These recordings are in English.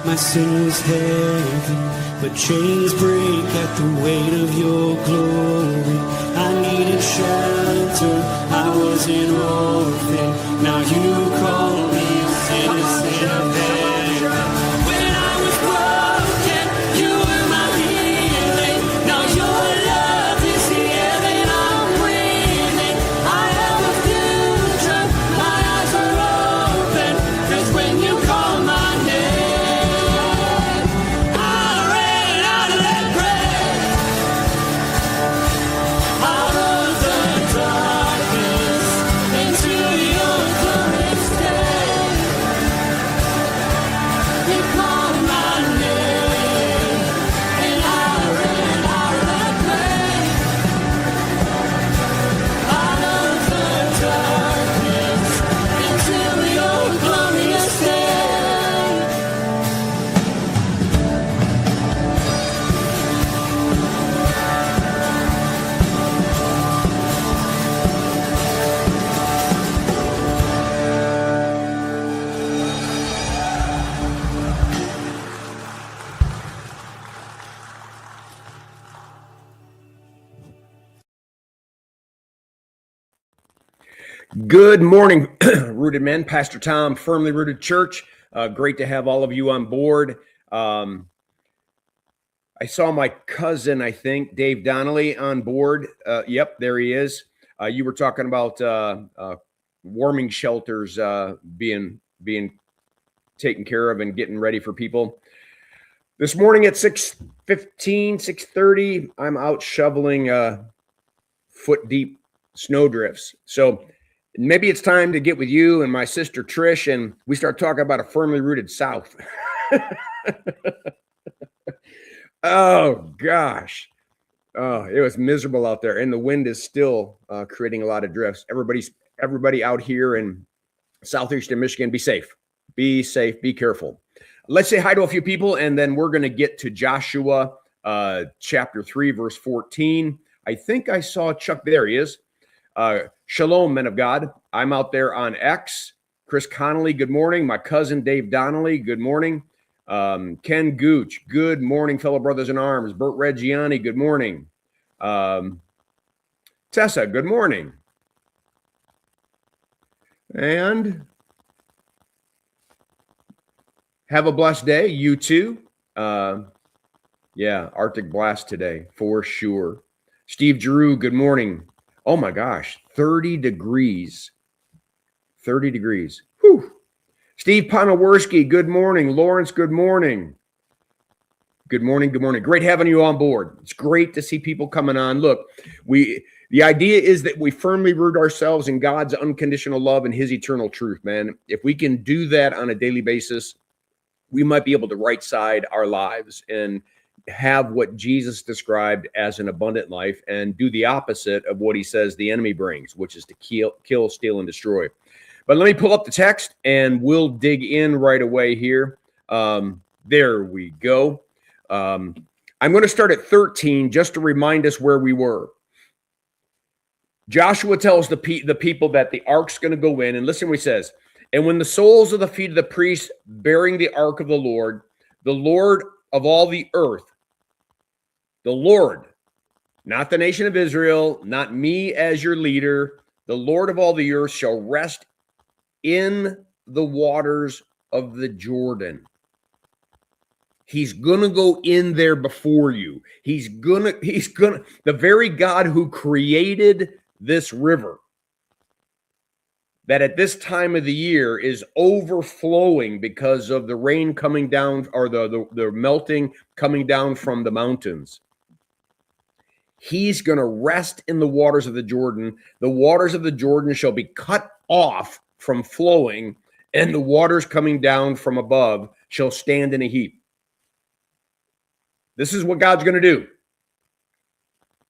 My sin was heavy, but chains break at the weight of your glory. I needed shelter, I was an orphan. Now you call me a citizen of heaven. When I was broken, you were my healing. Now your love is the air that I'm breathing. I have a future, my eyes are open. 'Cause when you call my name, I ran out of that grave, out of the darkness, into your glorious day. You called my name, and I ran out of that grave, out of the darkness, into your glorious day. Good morning, Rooted Men. Pastor Tom, Firmly Rooted Church. Great to have all of you on board. I saw my cousin, I think, Dave Donnelly on board. Yep, there he is. You were talking about warming shelters being taken care of and getting ready for people. This morning at 6:15, 6:30, I'm out shoveling foot-deep snow drifts. So maybe it's time to get with you and my sister Trish and we start talking about a firmly rooted South. Oh gosh. Oh, it was miserable out there, and the wind is still creating a lot of drifts. Everybody out here in southeastern Michigan, be safe. Be safe, be careful. Let's say hi to a few people, and then we're going to get to Joshua chapter 3, verse 14. I think I saw Chuck. There he is. Shalom, men of God. I'm out there on X. Chris Connolly, good morning. My cousin Dave Donnelly, good morning. Ken Gooch, good morning, fellow brothers in arms. Bert Reggiani, good morning. Tessa, good morning. And have a blessed day, you too. Yeah, Arctic blast today, for sure. Steve Giroux, good morning. Oh my gosh, 30 degrees. 30 degrees. Whew. Steve Ponoworski, good morning. Lawrence, good morning. Good morning, good morning. Great having you on board. It's great to see people coming on. Look, the idea is that we firmly root ourselves in God's unconditional love and his eternal truth, man. If we can do that on a daily basis, we might be able to right side our lives and have what Jesus described as an abundant life and do the opposite of what he says the enemy brings, which is to kill, steal, and destroy. But let me pull up the text and we'll dig in right away here. There we go. I'm going to start at 13 just to remind us where we were. Joshua tells the people that the ark's going to go in, and listen what he says. And when the soles of the feet of the priests bearing the ark of the Lord of all the earth, the Lord, not the nation of Israel, not me as your leader, the Lord of all the earth shall rest in the waters of the Jordan. He's going to go in there before you. He's going to, the very God who created this river that at this time of the year is overflowing because of the rain coming down or the melting coming down from the mountains. He's going to rest in the waters of the Jordan. The waters of the Jordan shall be cut off from flowing, and the waters coming down from above shall stand in a heap. This is what God's going to do.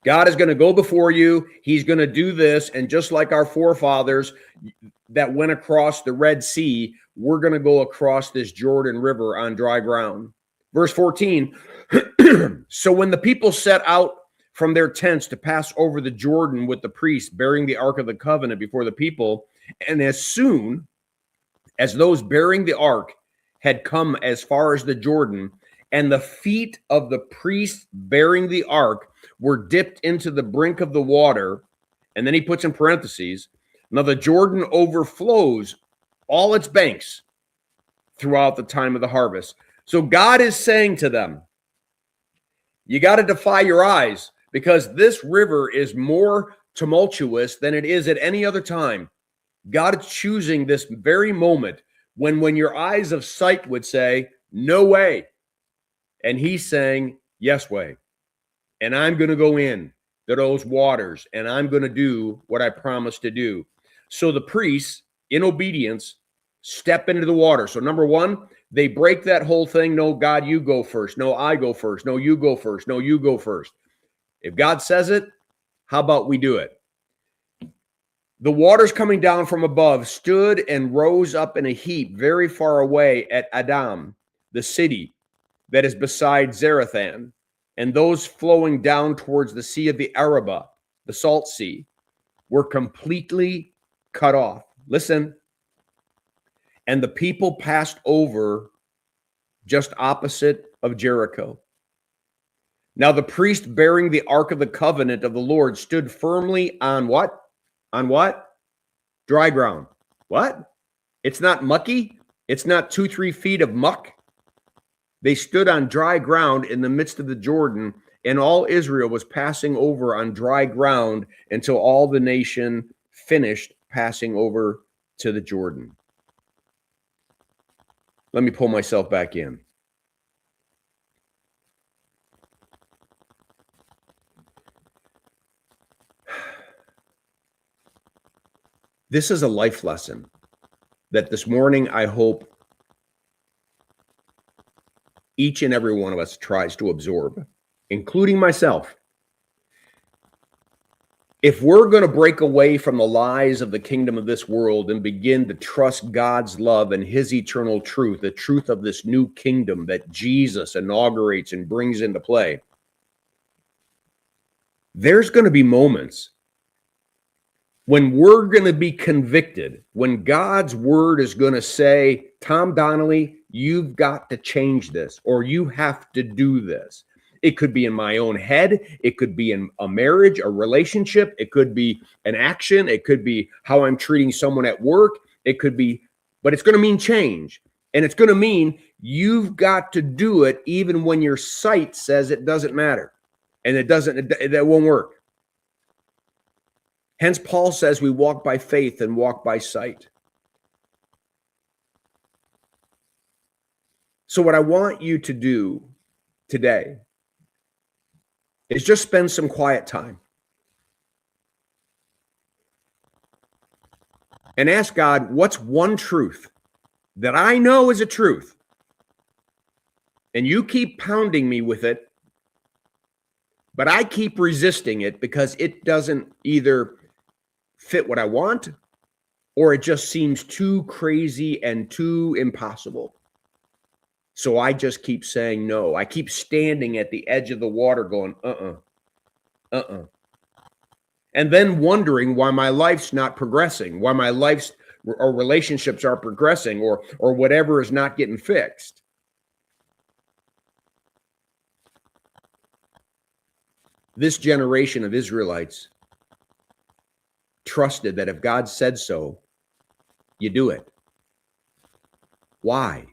God is going to go before you. He's going to do this. And just like our forefathers that went across the Red Sea, we're going to go across this Jordan River on dry ground. Verse 14, so when the people set out from their tents to pass over the Jordan with the priests bearing the Ark of the Covenant before the people, and as soon as those bearing the Ark had come as far as the Jordan, and the feet of the priests bearing the ark were dipped into the brink of the water. And then he puts in parentheses, now the Jordan overflows all its banks throughout the time of the harvest. So God is saying to them, you got to defy your eyes, because this river is more tumultuous than it is at any other time. God is choosing this very moment when your eyes of sight would say, no way. And he's saying, yes way. And I'm going to go in to those waters, and I'm going to do what I promised to do. So the priests, in obedience, step into the water. So number one, they break that whole thing. No, God, you go first. No, I go first. No, you go first. No, you go first. If God says it, how about we do it? The waters coming down from above stood and rose up in a heap very far away at Adam, the city that is beside Zarethan, and those flowing down towards the Sea of the Arabah, the Salt Sea, were completely cut off. Listen. And the people passed over just opposite of Jericho. Now the priest bearing the Ark of the Covenant of the Lord stood firmly on what? On what? Dry ground. What? It's not mucky. It's not 2-3 feet of muck. They stood on dry ground in the midst of the Jordan, and all Israel was passing over on dry ground until all the nation finished passing over to the Jordan. Let me pull myself back in. This is a life lesson that this morning I hope each and every one of us tries to absorb, including myself. If we're going to break away from the lies of the kingdom of this world and begin to trust God's love and his eternal truth, the truth of this new kingdom that Jesus inaugurates and brings into play, there's going to be moments when we're going to be convicted, when God's word is going to say, Tom Donnelly, you've got to change this, or you have to do this. It could be in my own head. It could be in a marriage, a relationship. It could be an action. It could be how I'm treating someone at work. It could be, but it's going to mean change. And it's going to mean you've got to do it even when your sight says it doesn't matter. And that won't work. Hence, Paul says we walk by faith and walk by sight. So what I want you to do today is just spend some quiet time and ask God, what's one truth that I know is a truth? And you keep pounding me with it, but I keep resisting it because it doesn't either fit what I want, or it just seems too crazy and too impossible. So I just keep saying no. I keep standing at the edge of the water going, and then wondering why my life's not progressing, why my life's or relationships are progressing, or whatever is not getting fixed. This generation of Israelites trusted that if God said so, you do it. Why?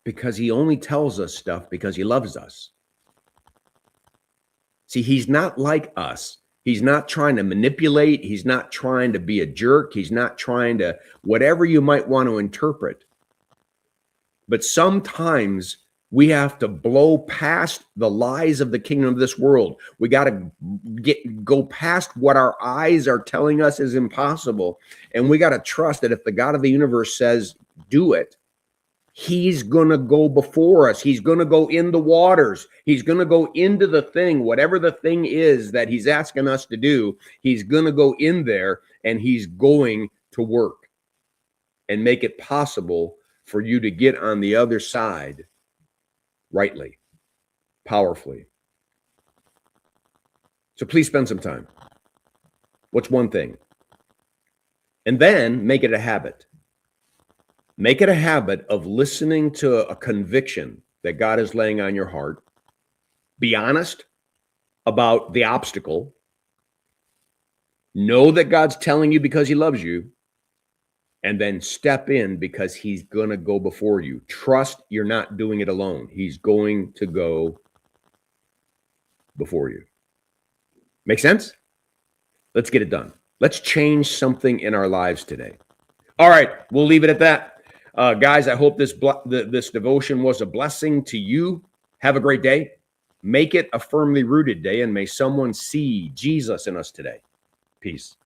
Because he only tells us stuff because he loves us. See, he's not like us. He's not trying to manipulate. He's not trying to be a jerk. He's not trying to, whatever you might want to interpret. But sometimes we have to blow past the lies of the kingdom of this world. We got to go past what our eyes are telling us is impossible. And we got to trust that if the God of the universe says, do it, he's going to go before us. He's going to go in the waters. He's going to go into the thing, whatever the thing is that he's asking us to do. He's going to go in there and he's going to work and make it possible for you to get on the other side rightly, powerfully. So please spend some time. What's one thing? And then make it a habit. Make it a habit of listening to a conviction that God is laying on your heart. Be honest about the obstacle. Know that God's telling you because he loves you, and then step in because he's going to go before you. Trust you're not doing it alone. He's going to go before you. Make sense? Let's get it done. Let's change something in our lives today. All right, we'll leave it at that. Guys, I hope this devotion was a blessing to you. Have a great day. Make it a firmly rooted day, and may someone see Jesus in us today. Peace.